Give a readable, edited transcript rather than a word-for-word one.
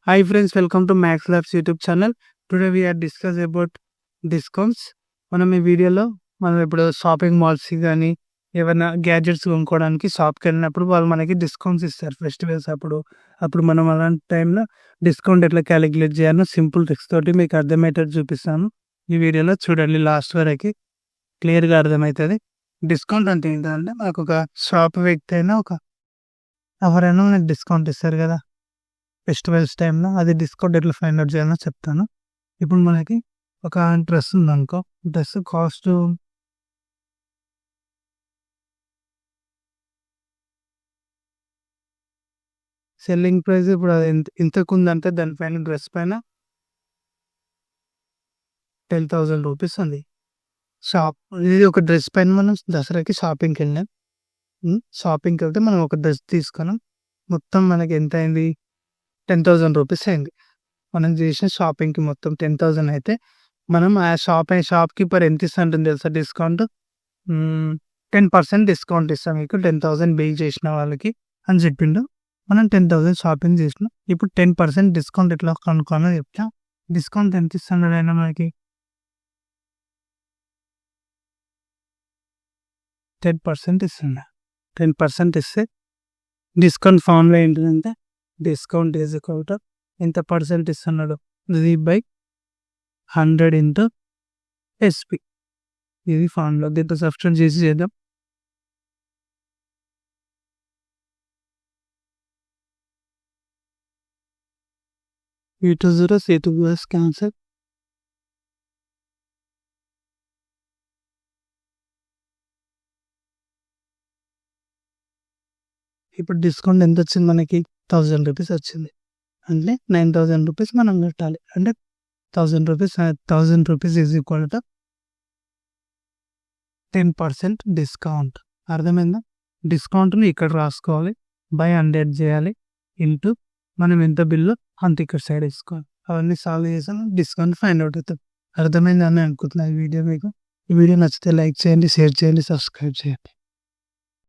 Hi friends, welcome to Max Labs YouTube channel. Today we are discuss about discounts. మనం ఈ వీడియోలో మనం ఇప్పుడు షాపింగ్ మాల్స్‌కి గానీ, ఏవన్నా గ్యాడ్జెట్స్ కొనుక్కోవడానికి షాప్‌కి వెళ్ళినప్పుడు వాళ్ళు మనకి డిస్కౌంట్స్ ఇస్తారు ఫెస్టివల్స్ అప్పుడు. అప్పుడు మనం అలాంటి టైంలో డిస్కౌంట్ ఎట్లా క్యాలిక్యులేట్ చేయాలో సింపుల్ ట్రిక్స్ తోటి మీకు అర్థమయ్యేటట్టు చూపిస్తాను. ఈ వీడియోలో చూడండి లాస్ట్ వరకి క్లియర్‌గా అర్థమైతది. డిస్కౌంట్ అంటే ఏంటంటే మనకొక షాప్ వ్యక్తి అయినా ఎవరైనా మనకు డిస్కౌంట్ ఇస్తారు కదా! ఫెస్టివల్స్ టైంలో అది డిస్కౌంట్ ఎట్లా ఫైండ్ ఔట్ చేయాలో చెప్తాను. ఇప్పుడు మనకి ఒక డ్రెస్ ఉందనుకో, డ్రెస్ కాస్ట్ సెల్లింగ్ ప్రైస్ ఇప్పుడు అది ఇంతకుందంటే దానిపైన డ్రెస్ పైన 10,000 రూపీస్ ఉంది. షాప్ ఇది ఒక డ్రెస్ పైన మనం దసరాకి షాపింగ్‌కెళ్ళాం. షాపింగ్‌కెళ్తే మనం ఒక డ్రెస్ తీసుకున్నాం. మొత్తం మనకి ఎంత అయింది? 10,000 రూపీస్ అయింది. మనం చేసిన షాపింగ్‌కి మొత్తం 10,000 అయితే మనం ఆ షాప్ కీపర్ ఎంత ఇస్తాంటుంది తెలుసా డిస్కౌంట్? 10% డిస్కౌంట్ ఇస్తా మీకు 10,000 బిల్ చేసిన వాళ్ళకి అని చెప్పిండు. మనం 10,000 షాపింగ్ చేసినాం. ఇప్పుడు 10% డిస్కౌంట్ ఎట్లా కనుక్కోవాలో చెప్తా. డిస్కౌంట్ ఎంత ఇస్తున్నాడు ఆయన మనకి? 10% ఇస్తుండు. 10% ఇస్తే డిస్కౌంట్ ఫార్ములా ఏంటిదంటే డిస్కౌంట్ ఈజ్ ఈక్వల్ టు ఎంత పర్సెంట్ ఇస్తున్నాడు? 3/100 ఇంటూ ఎస్‌పి. ఇది ఫార్ములా. దీంతో సబ్స్టిట్యూట్ చేసి చేద్దాం. E20 C2 cancel. ఇప్పుడు డిస్కౌంట్ ఎంత వచ్చింది మనకి? 1000 రూపీస్ వచ్చింది. అంటే 9,000 రూపీస్ మనం కట్టాలి. అంటే 1000 rupees is equal to 10% discount. అర్థమైందా? డిస్కౌంట్‌ని ఇక్కడ రాసుకోవాలి. బై 100 చేయాలి. ఇంటూ మనం ఎంత బిల్లో అంత ఇక్కడ సైడ్ వేసుకోవాలి. అవన్నీ సాల్వ్ చేసాక డిస్కౌంట్ ఫైండ్ ఔట్ అవుతుంది. అర్థమైందని అనుకుంటున్నా ఈ వీడియో మీకు. ఈ వీడియో నచ్చితే లైక్ చేయండి, షేర్ చేయండి, సబ్స్క్రైబ్ చేయండి.